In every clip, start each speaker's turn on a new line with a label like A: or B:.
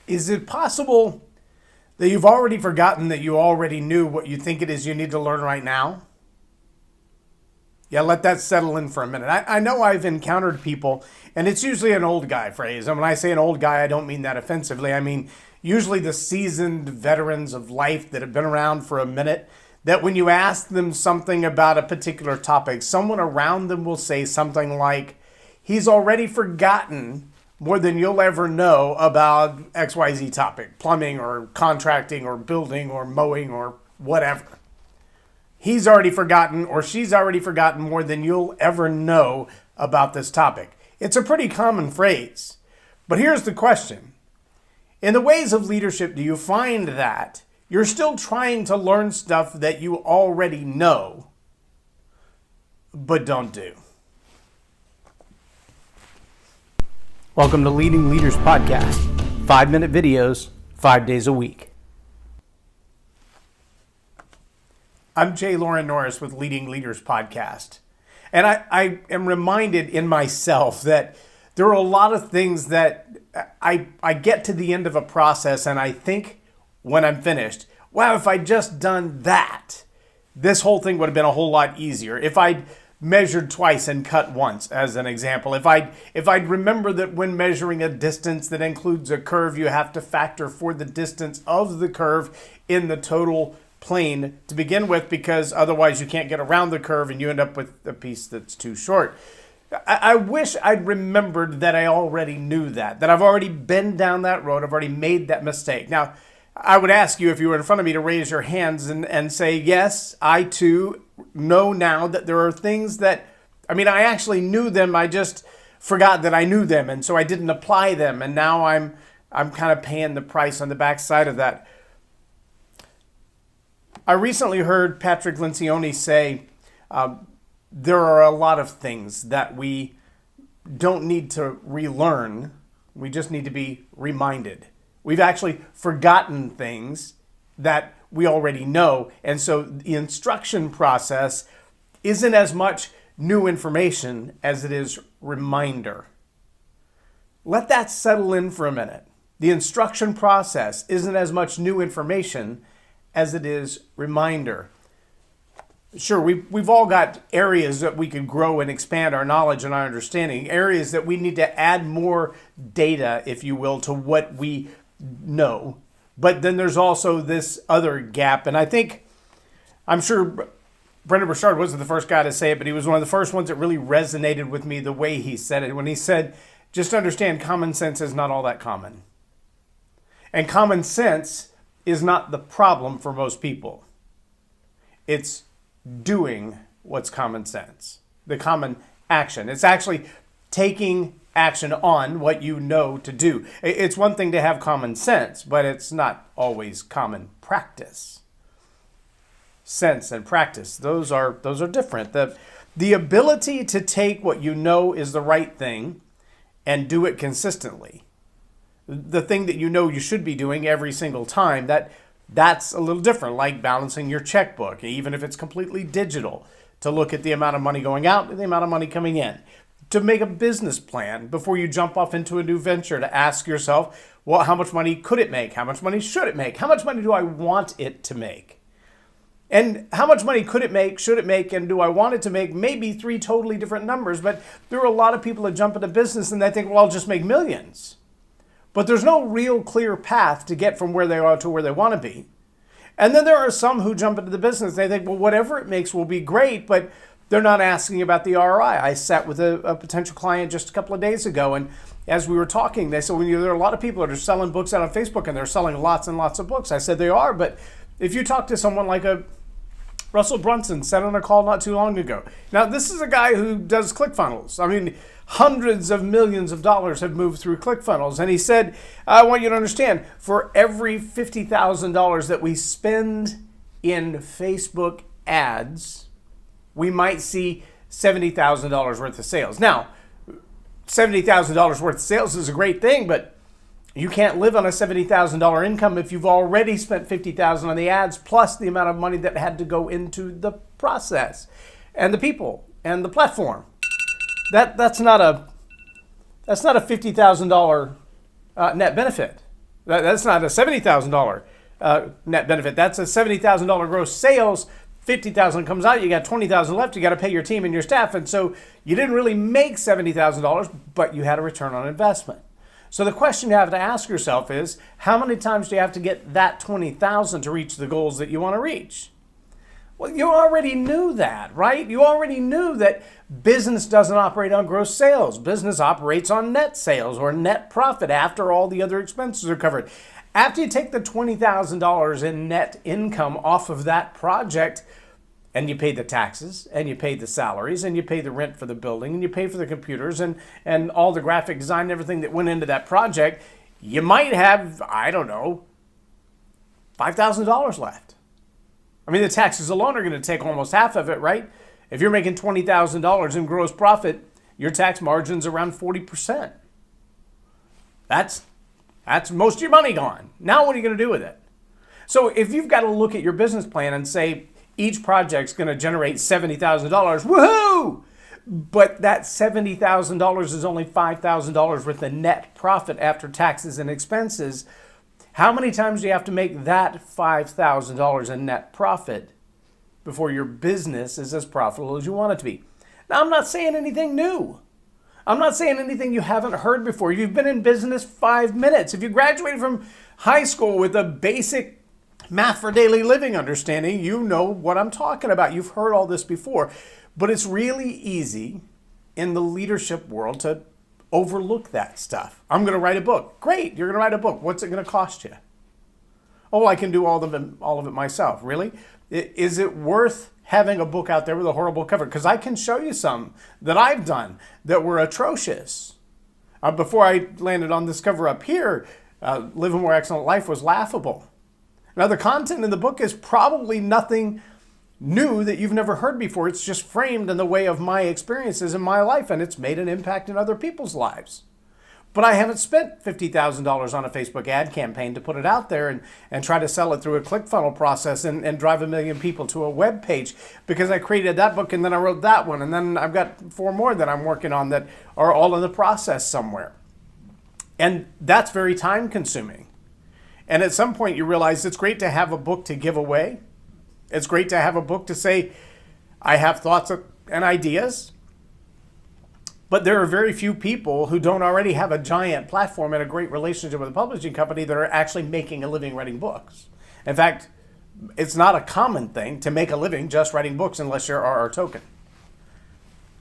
A: Is it possible that you've already forgotten that you already knew what you think it is you need to learn right now? Yeah, let that settle in for a minute. I know I've encountered people, and it's usually an old guy phrase. And when I say an old guy, I don't mean that offensively. I mean usually the seasoned veterans of life that have been around for a minute, that when you ask them something about a particular topic, someone around them will say something like, he's already forgotten more than you'll ever know about XYZ topic, plumbing or contracting or building or mowing or whatever. He's already forgotten or she's already forgotten more than you'll ever know about this topic. It's a pretty common phrase. But here's the question. In the ways of leadership, do you find that you're still trying to learn stuff that you already know, but don't do? Welcome to Leading Leaders Podcast. 5-minute videos, 5 days a week. I'm J Loren Norris with Leading Leaders Podcast. And I am reminded in myself that there are a lot of things that I get to the end of a process and I think when I'm finished, wow, if I'd just done that, this whole thing would have been a whole lot easier. If I'd measured twice and cut once, as an example. If I'd remember that when measuring a distance that includes a curve, you have to factor for the distance of the curve in the total plane to begin with, because otherwise you can't get around the curve and you end up with a piece that's too short. I wish I'd remembered that I already knew that I've already been down that road. I've already made that mistake. Now, I would ask you, if you were in front of me, to raise your hands and say, yes, I too know now that there are things that, I actually knew them. I just forgot that I knew them. And so I didn't apply them. And now I'm kind of paying the price on the backside of that. I recently heard Patrick Lencioni say, there are a lot of things that we don't need to relearn. We just need to be reminded. We've actually forgotten things that we already know. And so the instruction process isn't as much new information as it is reminder. Let that settle in for a minute. The instruction process isn't as much new information as it is reminder. Sure, we've all got areas that we could grow and expand our knowledge and our understanding, areas that we need to add more data, if you will, to what we know. But then there's also this other gap. And I'm sure Brendan Burchard wasn't the first guy to say it, but he was one of the first ones that really resonated with me the way he said it. When he said, just understand, common sense is not all that common. And common sense is not the problem for most people. It's doing what's common sense, the common action. It's actually taking action on what you know to do. It's one thing to have common sense, but it's not always common practice. Sense and practice, those are different. The ability to take what you know is the right thing and do it consistently, the thing that you know you should be doing every single time, that's a little different, like balancing your checkbook, even if it's completely digital, to look at the amount of money going out and the amount of money coming in. To make a business plan before you jump off into a new venture, to ask yourself, well, how much money could it make? How much money should it make? How much money do I want it to make? And how much money could it make, should it make, and do I want it to make? Maybe 3 totally different numbers, but there are a lot of people that jump into business and they think, well, I'll just make millions. But there's no real clear path to get from where they are to where they want to be. And then there are some who jump into the business. They think, well, whatever it makes will be great, but they're not asking about the ROI. I sat with a potential client just a couple of days ago, and as we were talking, they said, well, there are a lot of people that are selling books out on Facebook, and they're selling lots and lots of books. I said, they are, but if you talk to someone like a Russell Brunson, said on a call not too long ago. Now, this is a guy who does Clickfunnels. Hundreds of millions of dollars have moved through Clickfunnels. And he said, I want you to understand, for every $50,000 that we spend in Facebook ads, we might see $70,000 worth of sales. Now, $70,000 worth of sales is a great thing, but you can't live on a $70,000 income if you've already spent $50,000 on the ads, plus the amount of money that had to go into the process and the people and the platform. That's not a $50,000 net benefit. That's not a $70,000 net benefit. That's a $70,000 gross sales. 50,000 comes out, you got 20,000 left, you got to pay your team and your staff. And so you didn't really make $70,000, but you had a return on investment. So the question you have to ask yourself is, how many times do you have to get that 20,000 to reach the goals that you want to reach? Well, you already knew that, right? You already knew that business doesn't operate on gross sales. Business operates on net sales or net profit after all the other expenses are covered. After you take the $20,000 in net income off of that project, and you pay the taxes, and you pay the salaries, and you pay the rent for the building, and you pay for the computers, and all the graphic design and everything that went into that project, you might have, I don't know, $5,000 left. I mean, the taxes alone are going to take almost half of it, right? If you're making $20,000 in gross profit, your tax margin's around 40%. That's most of your money gone. Now what are you going to do with it? So if you've got to look at your business plan and say each project's going to generate $70,000, woohoo! But that $70,000 is only $5,000 worth of net profit after taxes and expenses. How many times do you have to make that $5,000 in net profit before your business is as profitable as you want it to be? Now, I'm not saying anything new. I'm not saying anything you haven't heard before. You've been in business 5 minutes. If you graduated from high school with a basic math for daily living understanding, you know what I'm talking about. You've heard all this before. But it's really easy in the leadership world to overlook that stuff. I'm going to write a book. Great, you're going to write a book. What's it going to cost you? Oh, I can do all of it myself. Really? Is it worth having a book out there with a horrible cover? Because I can show you some that I've done that were atrocious. Before I landed on this cover up here, Live a More Excellent Life was laughable. Now, the content in the book is probably nothing new that you've never heard before. It's just framed in the way of my experiences in my life, and it's made an impact in other people's lives. But I haven't spent $50,000 on a Facebook ad campaign to put it out there and try to sell it through a Clickfunnel process and drive 1 million people to a web page, because I created that book and then I wrote that one, and then I've got 4 more that I'm working on that are all in the process somewhere. And that's very time consuming. And at some point you realize it's great to have a book to give away. It's great to have a book to say, I have thoughts and ideas. But there are very few people who don't already have a giant platform and a great relationship with a publishing company that are actually making a living writing books. In fact, it's not a common thing to make a living just writing books unless you're RR Token.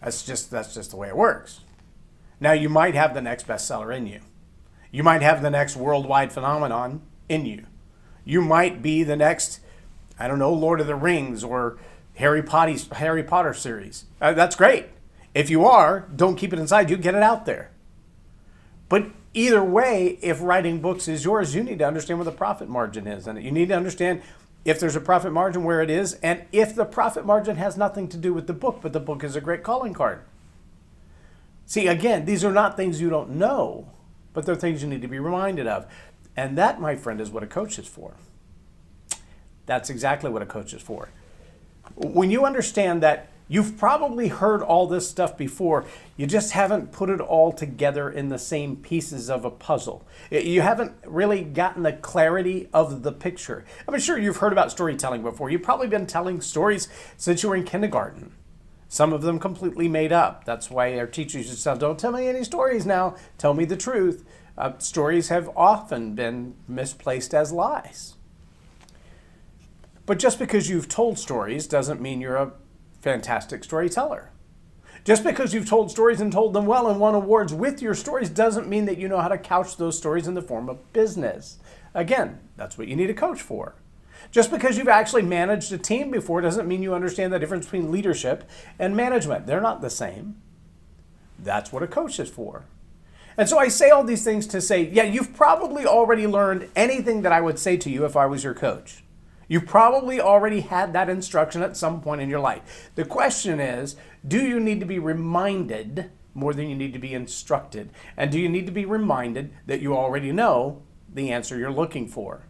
A: That's just the way it works. Now, you might have the next bestseller in you. You might have the next worldwide phenomenon in you. You might be the next, I don't know, Lord of the Rings or Harry Potter series. That's great. If you are, don't keep it inside you, get it out there. But either way, if writing books is yours, you need to understand where the profit margin is. And you need to understand if there's a profit margin, where it is, and if the profit margin has nothing to do with the book, but the book is a great calling card. See, again, these are not things you don't know, but they're things you need to be reminded of. And that, my friend, is what a coach is for. That's exactly what a coach is for. When you understand that you've probably heard all this stuff before, you just haven't put it all together in the same pieces of a puzzle. You haven't really gotten the clarity of the picture. I'm sure you've heard about storytelling before. You've probably been telling stories since you were in kindergarten. Some of them completely made up. That's why our teachers used to say, don't tell me any stories now, tell me the truth. Stories have often been misplaced as lies. But just because you've told stories doesn't mean you're a fantastic storyteller. Just because you've told stories and told them well and won awards with your stories doesn't mean that you know how to couch those stories in the form of business. Again, that's what you need a coach for. Just because you've actually managed a team before doesn't mean you understand the difference between leadership and management. They're not the same. That's what a coach is for. And so I say all these things to say, yeah, you've probably already learned anything that I would say to you if I was your coach. You've probably already had that instruction at some point in your life. The question is, do you need to be reminded more than you need to be instructed? And do you need to be reminded that you already know the answer you're looking for?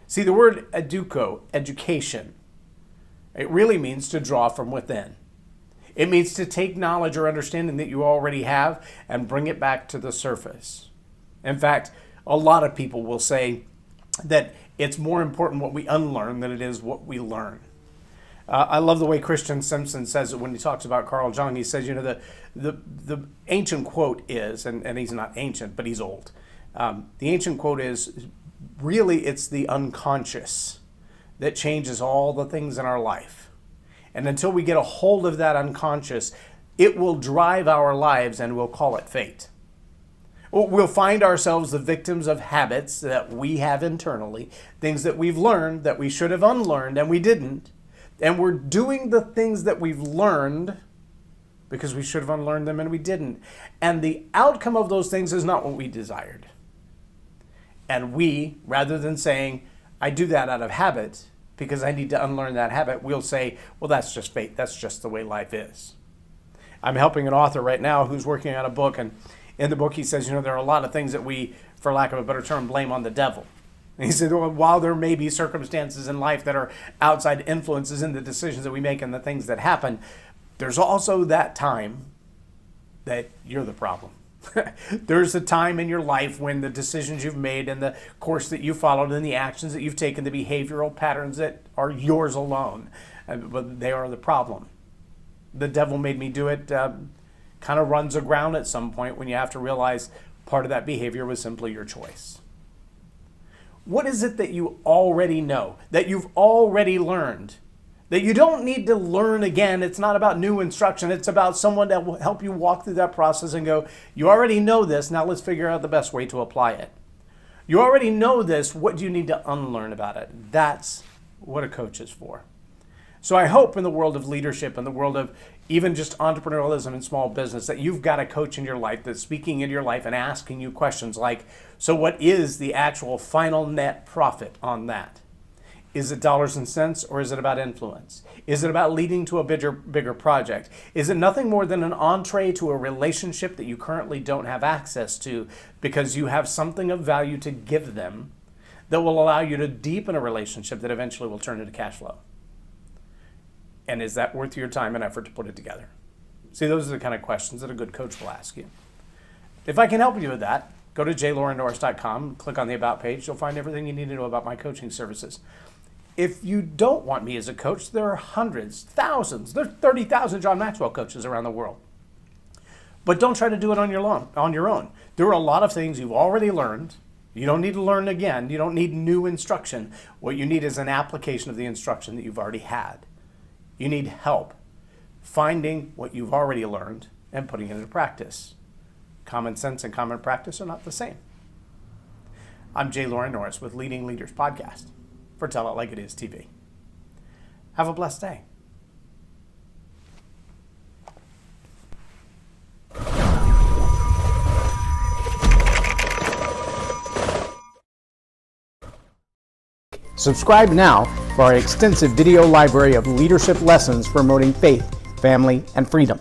A: See, the word educo, education, it really means to draw from within. It means to take knowledge or understanding that you already have and bring it back to the surface. In fact, A lot of people will say that it's more important what we unlearn than it is what we learn. I love the way Christian Simpson says it when he talks about Carl Jung. He says, the ancient quote is, and he's not ancient, but he's old. The ancient quote is, really it's the unconscious that changes all the things in our life. And until we get a hold of that unconscious, it will drive our lives, and we'll call it fate. We'll find ourselves the victims of habits that we have internally, things that we've learned that we should have unlearned and we didn't. And we're doing the things that we've learned because we should have unlearned them and we didn't. And the outcome of those things is not what we desired. And we, rather than saying, I do that out of habit because I need to unlearn that habit, we'll say, well, that's just fate. That's just the way life is. I'm helping an author right now who's working on a book, and in the book he says, there are a lot of things that we, for lack of a better term, blame on the devil. And he said, well, while there may be circumstances in life that are outside influences in the decisions that we make and the things that happen, there's also that time that you're the problem. There's a time in your life when the decisions you've made and the course that you followed and the actions that you've taken, the behavioral patterns that are yours alone, but they are the problem. The devil made me do it kind of runs aground at some point when you have to realize part of that behavior was simply your choice. What is it that you already know, that you've already learned, that you don't need to learn again? It's not about new instruction. It's about someone that will help you walk through that process and go, you already know this, now let's figure out the best way to apply it. You already know this, what do you need to unlearn about it? That's what a coach is for. So I hope in the world of leadership, in the world of even just entrepreneurialism and small business, that you've got a coach in your life that's speaking into your life and asking you questions like, so what is the actual final net profit on that? Is it dollars and cents, or is it about influence? Is it about leading to a bigger project? Is it nothing more than an entree to a relationship that you currently don't have access to because you have something of value to give them that will allow you to deepen a relationship that eventually will turn into cash flow? And is that worth your time and effort to put it together? See, those are the kind of questions that a good coach will ask you. If I can help you with that, go to jlorennorris.com, click on the About page. You'll find everything you need to know about my coaching services. If you don't want me as a coach, there are hundreds, thousands, there's 30,000 John Maxwell coaches around the world. But don't try to do it on your own. There are a lot of things you've already learned. You don't need to learn again. You don't need new instruction. What you need is an application of the instruction that you've already had. You need help finding what you've already learned and putting it into practice. Common sense and common practice are not the same. I'm J Loren Norris with Leading Leaders Podcast for Tell It Like It Is TV. Have a blessed day.
B: Subscribe now for our extensive video library of leadership lessons promoting faith, family, and freedom.